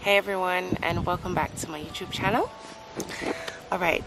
Hey everyone, and welcome back to my YouTube channel. Alright,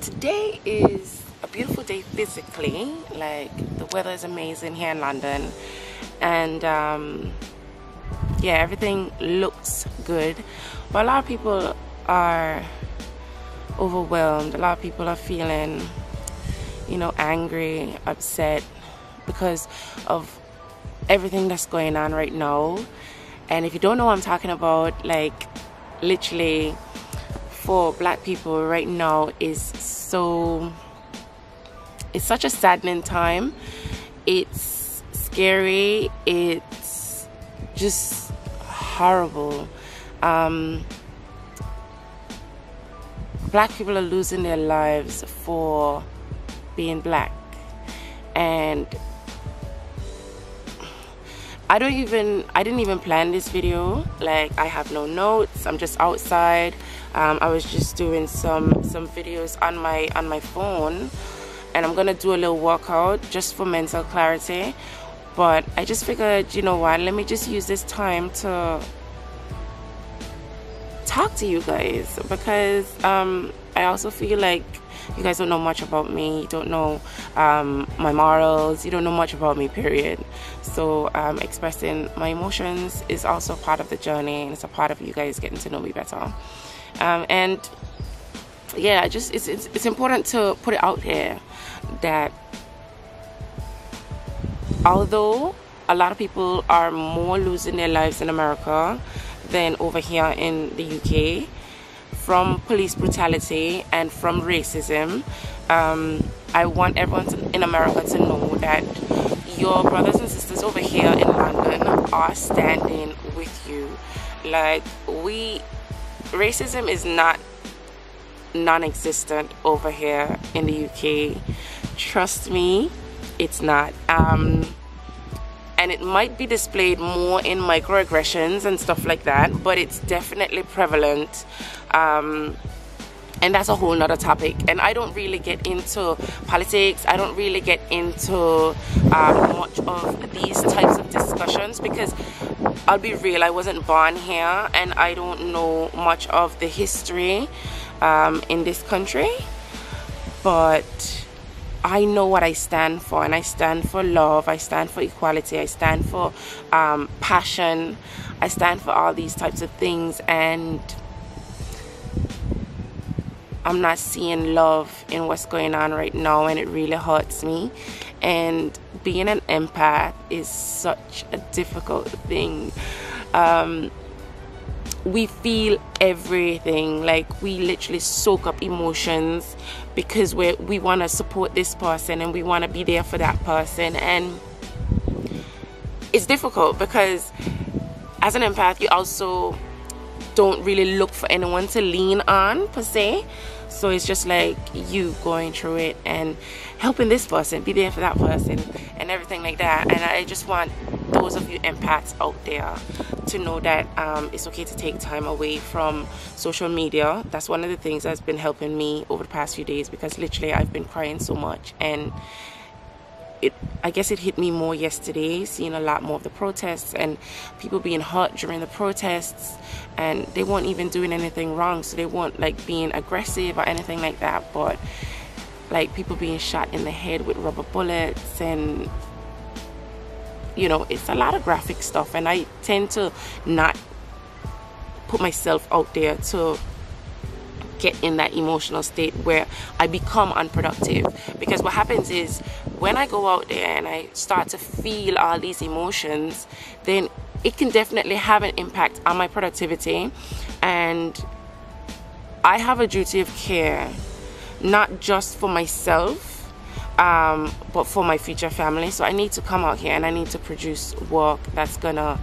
today is a beautiful day physically. Like, the weather is amazing here in London, and yeah, everything looks good, but a lot of people are overwhelmed. A lot of people are feeling, you know, angry, upset because of everything that's going on right now. And if you don't know what I'm talking about, like, literally for black people right now is it's such a saddening time. It's scary, it's just horrible. Black people are losing their lives for being black, and I didn't even plan this video. Like, I have no notes. I'm just outside. I was just doing some videos on my phone, and I'm gonna do a little workout just for mental clarity. But I just figured, you know what, let me just use this time to talk to you guys, because I also feel like you guys don't know much about me. You don't know my morals. You don't know much about me, period. So expressing my emotions is also part of the journey, and it's a part of you guys getting to know me better. And yeah, it's important to put it out there that although a lot of people are more losing their lives in America than over here in the UK, from police brutality and from racism, I want everyone in America to know that your brothers and sisters over here in London are standing with you. Like, racism is not non-existent over here in the UK. Trust me, it's not. And it might be displayed more in microaggressions and stuff like that, but it's definitely prevalent. And that's a whole nother topic. And I don't really get into politics. I don't really get into much of these types of discussions, because I'll be real, I wasn't born here, and I don't know much of the history in this country. But I know what I stand for, and I stand for love, I stand for equality, I stand for passion, I stand for all these types of things, and I'm not seeing love in what's going on right now, and it really hurts me. And being an empath is such a difficult thing. We feel everything. Like, we literally soak up emotions because we want to support this person and we want to be there for that person. And it's difficult because as an empath, you also don't really look for anyone to lean on per se. So it's just like you going through it and helping this person, be there for that person, and everything like that. And I just want those of you empaths out there to know that it's okay to take time away from social media. That's one of the things that's been helping me over the past few days, because literally I've been crying so much. And I guess it hit me more yesterday, seeing a lot more of the protests and people being hurt during the protests, and they weren't even doing anything wrong, so they weren't like being aggressive or anything like that, but like people being shot in the head with rubber bullets, and you know, it's a lot of graphic stuff. And I tend to not put myself out there to get in that emotional state where I become unproductive, because what happens is when I go out there and I start to feel all these emotions, then it can definitely have an impact on my productivity. And I have a duty of care, not just for myself, but for my future family. So I need to come out here and I need to produce work that's gonna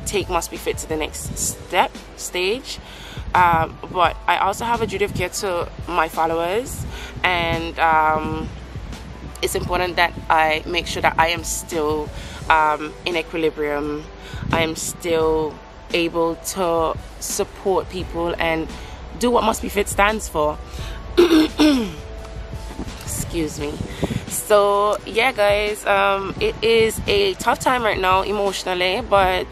take Must Be Fit to the next stage. But I also have a duty of care to my followers, and it's important that I make sure that I am still in equilibrium. I am still able to support people and do what Must Be Fit stands for. Excuse me. So yeah guys, it is a tough time right now emotionally, but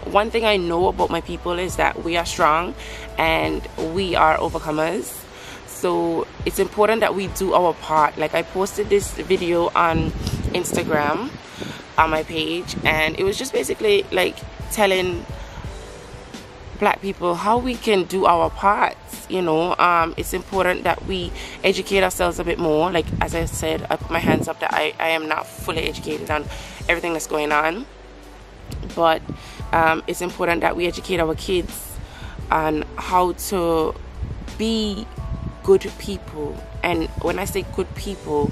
one thing I know about my people is that we are strong and we are overcomers. So it's important that we do our part. Like, I posted this video on Instagram on my page, and it was just basically like telling black people how we can do our parts, you know. It's important that we educate ourselves a bit more. Like, as I said, I put my hands up that I am not fully educated on everything that's going on, but it's important that we educate our kids on how to be good people. And when I say good people,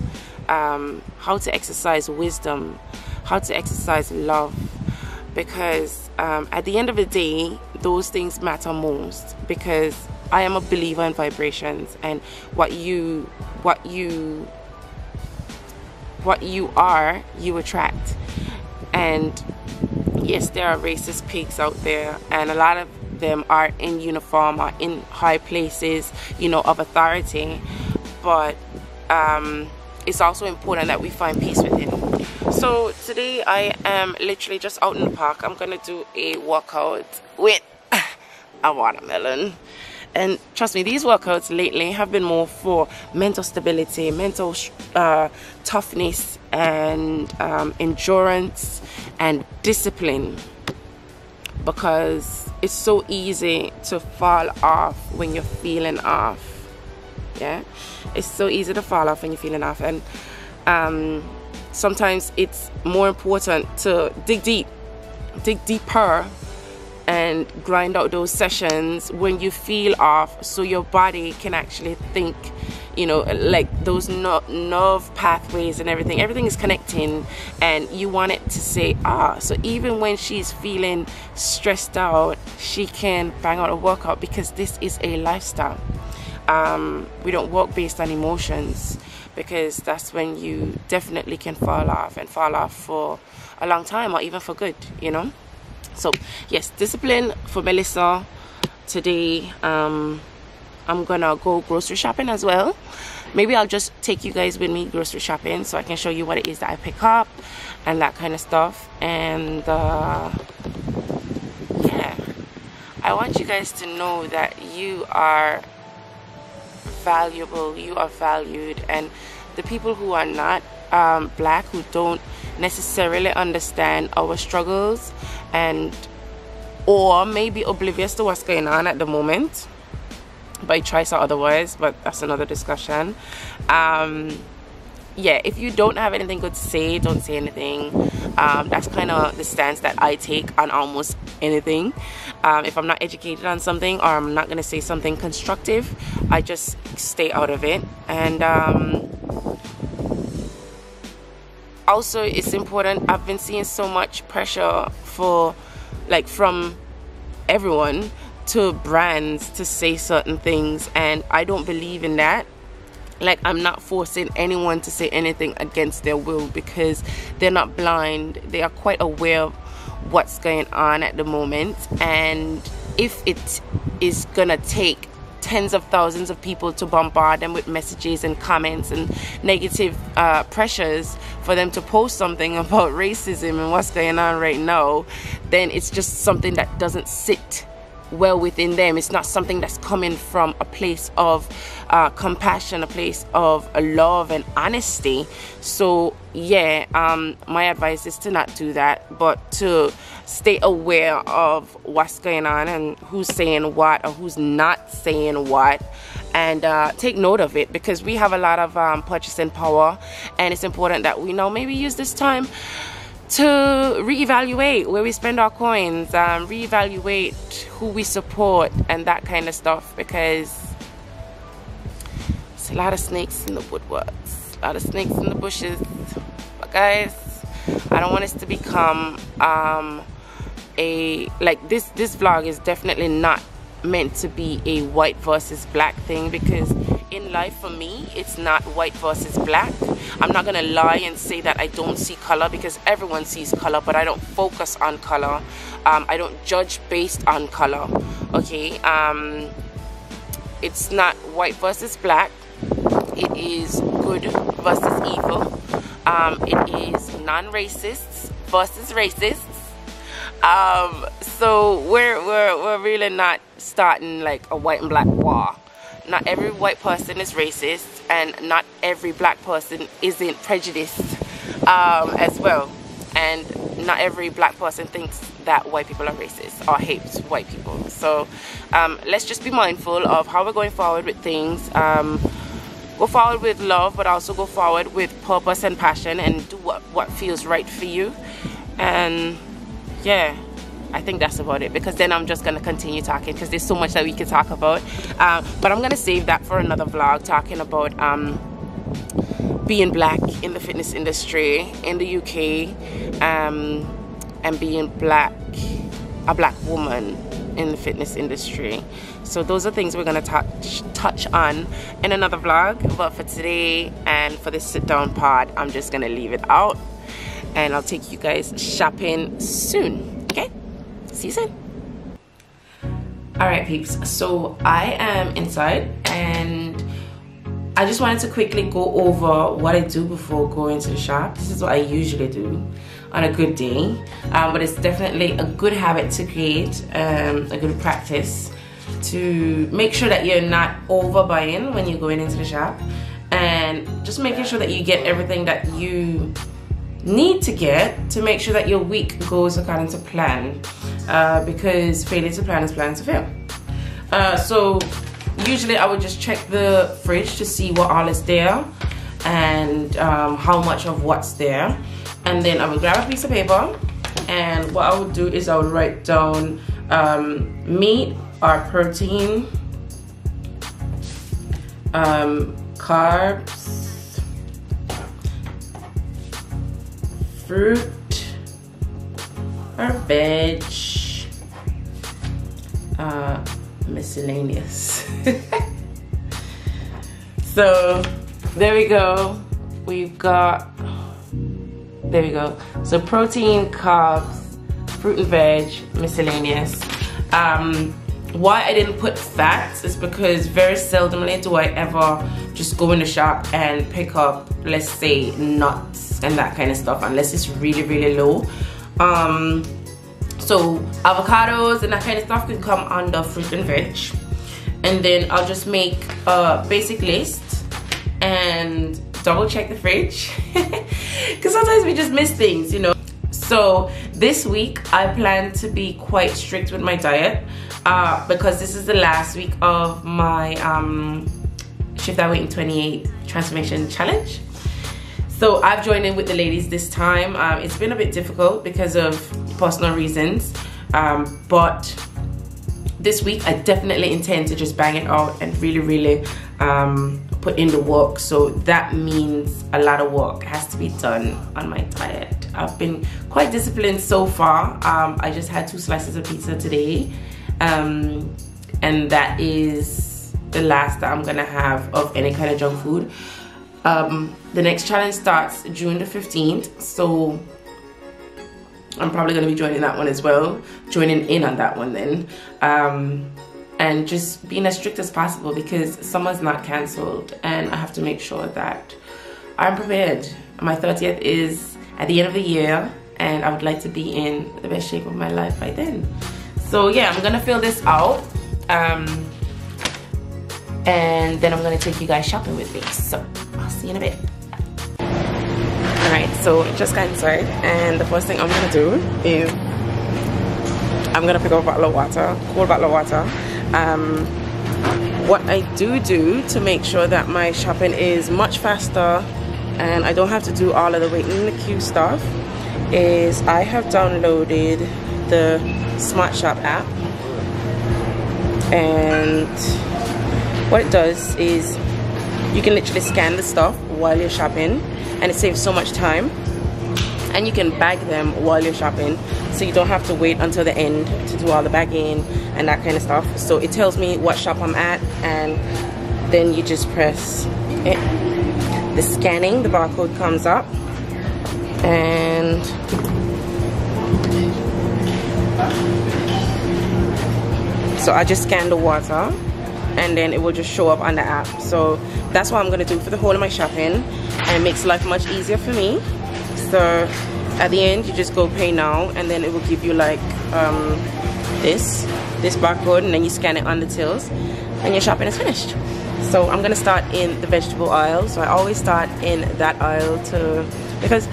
how to exercise wisdom, how to exercise love, because at the end of the day, those things matter most, because I am a believer in vibrations, and what you are, you attract. And yes, there are racist pigs out there, and a lot of them are in uniform or in high places, you know, of authority, but it's also important that we find peace within. So today I am literally just out in the park. I'm gonna do a workout with a watermelon, and trust me, these workouts lately have been more for mental stability, mental toughness, and endurance and discipline, because it's so easy to fall off when you're feeling off. Yeah, it's so easy to fall off when you're feeling off, and sometimes it's more important to dig deeper and grind out those sessions when you feel off, so your body can actually think, you know, like those nerve pathways and everything is connecting, and you want it to say, so even when she's feeling stressed out, she can bang out a workout, because this is a lifestyle. We don't work based on emotions, because that's when you definitely can fall off, and fall off for a long time, or even for good, you know. So yes, discipline for Melissa today. I'm gonna go grocery shopping as well. Maybe I'll just take you guys with me grocery shopping, so I can show you what it is that I pick up and that kind of stuff. And yeah, I want you guys to know that you are valuable, you are valued, and the people who are not black, who don't necessarily understand our struggles, and or maybe oblivious to what's going on at the moment by choice or otherwise, but that's another discussion. Yeah, if you don't have anything good to say, don't say anything. That's kind of the stance that I take on almost anything. If I'm not educated on something, or I'm not going to say something constructive, I just stay out of it. And also, it's important, I've been seeing so much pressure from everyone to brands to say certain things, and I don't believe in that. Like, I'm not forcing anyone to say anything against their will, because they're not blind. They are quite aware of what's going on at the moment, and if it is gonna take tens of thousands of people to bombard them with messages and comments and negative pressures for them to post something about racism and what's going on right now, then it's just something that doesn't sit well within them. It's not something that's coming from a place of compassion, a place of love and honesty. So yeah, my advice is to not do that, but to stay aware of what's going on and who's saying what or who's not saying what, and take note of it, because we have a lot of purchasing power, and it's important that we now maybe use this time to reevaluate where we spend our coins, reevaluate who we support and that kind of stuff, because there's a lot of snakes in the woodworks, a lot of snakes in the bushes. But guys, I don't want us to become this vlog is definitely not meant to be a white versus black thing, because in life for me it's not white versus black. I'm not gonna lie and say that I don't see color, because everyone sees color, but I don't focus on color. I don't judge based on color. Okay, it's not white versus black. it is good versus evil. It is non-racists versus racists. So we're really not starting like a white and black war. Not every white person is racist, and not every black person isn't prejudiced as well. And not every black person thinks that white people are racist or hates white people. So let's just be mindful of how we're going forward with things. Go forward with love, but also go forward with purpose and passion, and do what feels right for you. And yeah, I think that's about it, because then I'm just gonna continue talking, because there's so much that we can talk about. But I'm gonna save that for another vlog, talking about being black in the fitness industry in the UK, and being a black woman in the fitness industry. So those are things we're gonna touch on in another vlog. But for today and for this sit down pod, I'm just gonna leave it out, and I'll take you guys shopping soon. Okay, see you soon. All right, peeps, so I am inside, and I just wanted to quickly go over what I do before going to the shop. This is what I usually do on a good day, but it's definitely a good habit to create, a good practice to make sure that you're not overbuying when you're going into the shop, and just making sure that you get everything that you need to get to make sure that your week goes according to plan, because failure to plan is plan to fail. So usually I would just check the fridge to see what all is there and how much of what's there, and then I would grab a piece of paper, and what I would do is I would write down meat or protein, carbs, fruit or veg, miscellaneous. So there we go. There we go. So protein, carbs, fruit and veg, miscellaneous. Why I didn't put fats is because very seldomly do I ever just go in the shop and pick up, let's say, nuts and that kind of stuff, unless it's really, really low. So avocados and that kind of stuff can come under fruit and veg. And then I'll just make a basic list and double check the fridge, because sometimes we just miss things, you know. So this week I plan to be quite strict with my diet, because this is the last week of my Shift That Weight in 28 Transformation Challenge. So I've joined in with the ladies this time. It's been a bit difficult because of personal reasons, but this week I definitely intend to just bang it out and really put in the work. So that means a lot of work has to be done on my diet. I've been quite disciplined so far. I just had 2 slices of pizza today, and that is the last that I'm gonna have of any kind of junk food. The next challenge starts June the 15th, so I'm probably gonna be joining that one as well, joining in on that one then, and just being as strict as possible, because summer's not cancelled and I have to make sure that I'm prepared. My 30th is at the end of the year, and I would like to be in the best shape of my life by then. So yeah, I'm gonna fill this out, and then I'm gonna take you guys shopping with me. So I'll see you in a bit. Alright, so just got inside, and the first thing I'm gonna do is I'm gonna pick up a bottle of water, cold bottle of water. What I do to make sure that my shopping is much faster and I don't have to do all of the waiting in the queue stuff is I have downloaded the Smart Shop app, and what it does is you can literally scan the stuff while you're shopping, and it saves so much time, and you can bag them while you're shopping, so you don't have to wait until the end to do all the bagging and that kind of stuff. So it tells me what shop I'm at, and then you just press it. The scanning, the barcode comes up, and so I just scan the water, and then it will just show up on the app. So that's what I'm gonna do for the whole of my shopping, and it makes life much easier for me. So at the end, you just go pay now, and then it will give you like this barcode, and then you scan it on the tills, and your shopping is finished. So I'm gonna start in the vegetable aisle. So I always start in that aisle because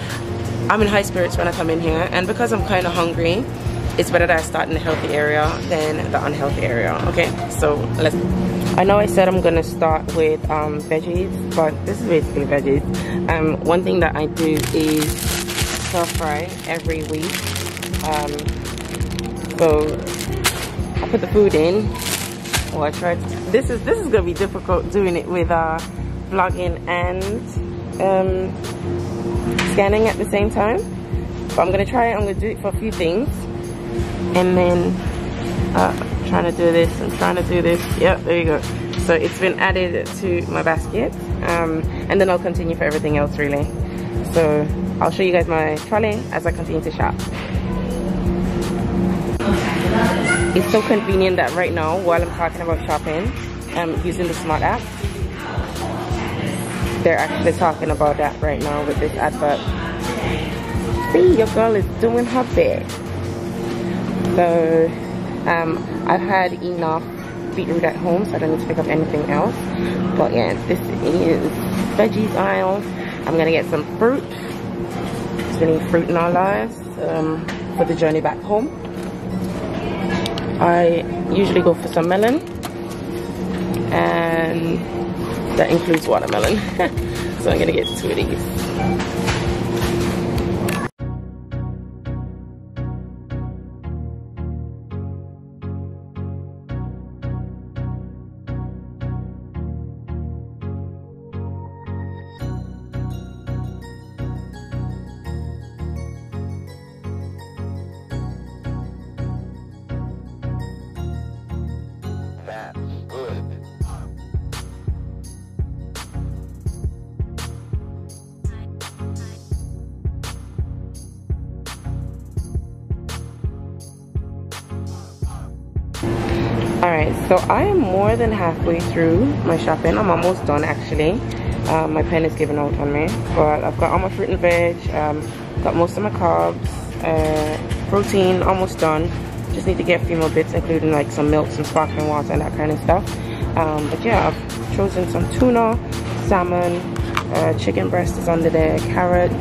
I'm in high spirits when I come in here, and because I'm kind of hungry, it's better that I start in the healthy area than the unhealthy area. Okay, so I know I said I'm gonna start with veggies, but this is basically veggies. One thing that I do is stir fry every week. So I put the food in. Well, I tried. This is gonna be difficult doing it with vlogging and scanning at the same time. But I'm gonna try it. I'm gonna do it for a few things. And then trying to do this and trying to do this. Yep, there you go. So it's been added to my basket, and then I'll continue for everything else really. So I'll show you guys my trolley as I continue to shop. It's so convenient that right now, while I'm talking about shopping, I'm using the smart app. They're actually talking about that right now with this advert. See, your girl is doing her bit. So I've had enough beetroot at home, so I don't need to pick up anything else. But yeah, this is veggies aisle. I'm gonna get some fruit. We need fruit in our lives for the journey back home. I usually go for some melon, and that includes watermelon. So I'm gonna get 2 of these. Alright, so I am more than halfway through my shopping. I'm almost done actually. My pen is giving out on me, but I've got all my fruit and veg, got most of my carbs, protein almost done. Just need to get a few more bits, including like some milk, some sparkling water and that kind of stuff. But yeah, I've chosen some tuna, salmon, chicken breast is under there, carrots,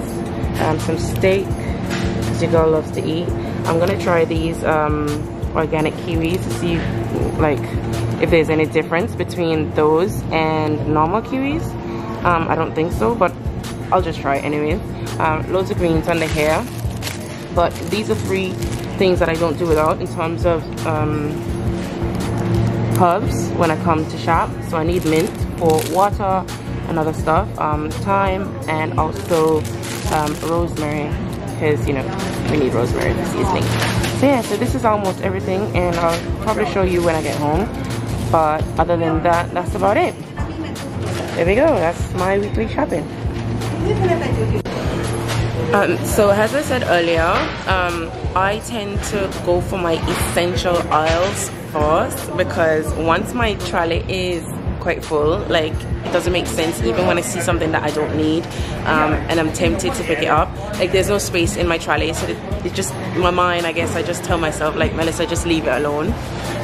some steak, because your girl loves to eat. I'm gonna try these organic kiwis to see like if there's any difference between those and normal kiwis. I don't think so, but I'll just try it anyways. Loads of greens under here, but these are 3 things that I don't do without in terms of herbs when I come to shop. So I need mint for water and other stuff, thyme, and also rosemary, because you know we need rosemary for seasoning. So yeah, so this is almost everything, and I'll probably show you when I get home, but other than that, that's about it. There we go, that's my weekly shopping. So as I said earlier, I tend to go for my essential aisles first, because once my trolley is quite full, like it doesn't make sense even when I see something that I don't need, and I'm tempted to pick it up, like there's no space in my trolley, so it just, in my mind I guess I just tell myself like, Melissa, just leave it alone.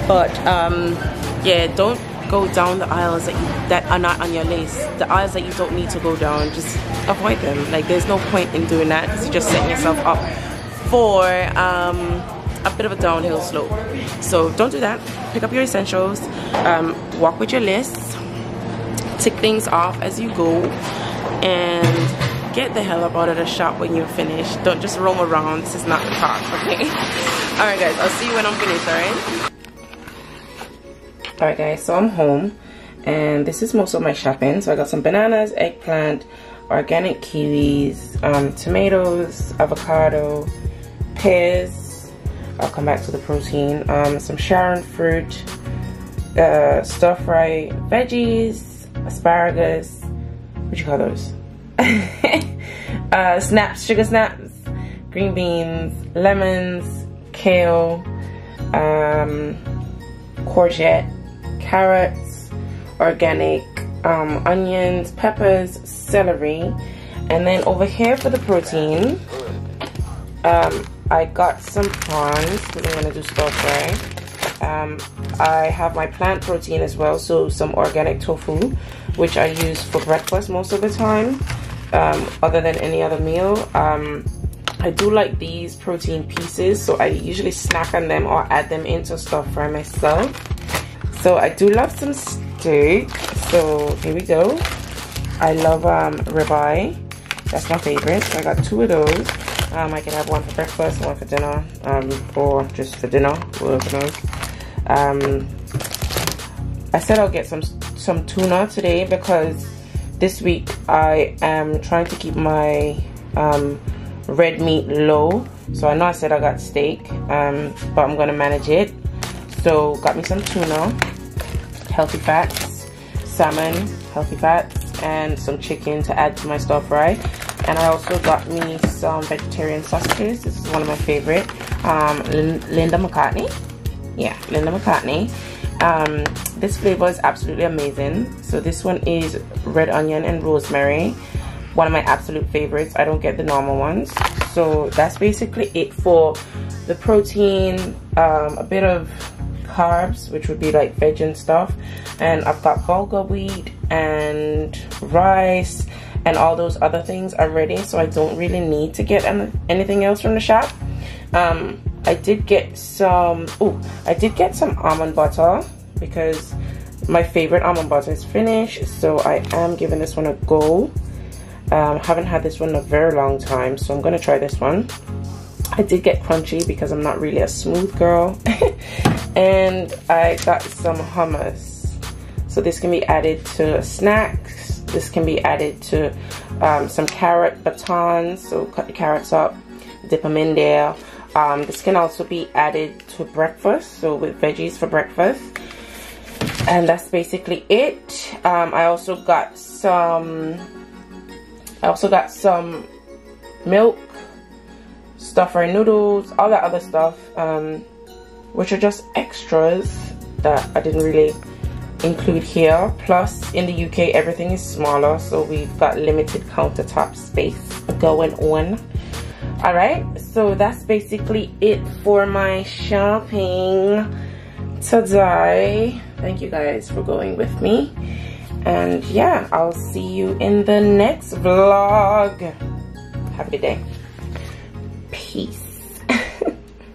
But yeah, don't go down the aisles that are not on your list. The aisles that you don't need to go down, just avoid them. Like there's no point in doing that, because you're just setting yourself up for a bit of a downhill slope. So don't do that. Pick up your essentials, walk with your lists, tick things off as you go, and get the hell up out of the shop when you're finished. Don't just roam around. This is not the park, okay? Alright guys, I'll see you when I'm finished, alright? Alright guys, so I'm home, and this is most of my shopping. So I got some bananas, eggplant, organic kiwis, tomatoes, avocado, pears. I'll come back to the protein. Some Sharon fruit, stir-fry veggies, asparagus, what you call those? Snaps, sugar snaps, green beans, lemons, kale, courgette, carrots, organic onions, peppers, celery. And then over here for the protein, I got some prawns because I'm gonna do stir fry. I have my plant protein as well, so some organic tofu, which I use for breakfast most of the time, other than any other meal. I do like these protein pieces, so I usually snack on them or add them into stir fry myself. So I do love some steak, so here we go. I love ribeye. That's my favorite, so I got 2 of those. I can have one for breakfast, one for dinner, or just for dinner, whoever knows. I said I'll get some tuna today because this week I am trying to keep my red meat low. So I know I said I got steak, but I'm gonna manage it. So got me some tuna, healthy fats, salmon, healthy fats, and some chicken to add to my stir fry. And I also got me some vegetarian sausages. This is one of my favorite. Linda McCartney. Yeah, Linda McCartney. This flavor is absolutely amazing. So this one is red onion and rosemary. One of my absolute favorites. I don't get the normal ones. So that's basically it for the protein. A bit of carbs, which would be like veg and stuff. And I've got bulgur wheat and rice and all those other things are ready, so I don't really need to get anything else from the shop. I did get some almond butter because my favorite almond butter is finished, so I am giving this one a go. Haven't had this one in a very long time, so I'm gonna try this one. I did get crunchy because I'm not really a smooth girl. And I got some hummus, so this can be added to snacks. This can be added to some carrot batons, so cut the carrots up, dip them in there. This can also be added to breakfast, so with veggies for breakfast. And that's basically it. I also got some milk, stir fry noodles, all that other stuff, which are just extras that I didn't really include here. Plus in the UK everything is smaller, so we've got limited countertop space going on. Alright, so that's basically it for my shopping today. Thank you guys for going with me, and yeah, I'll see you in the next vlog. Have a good day. Peace.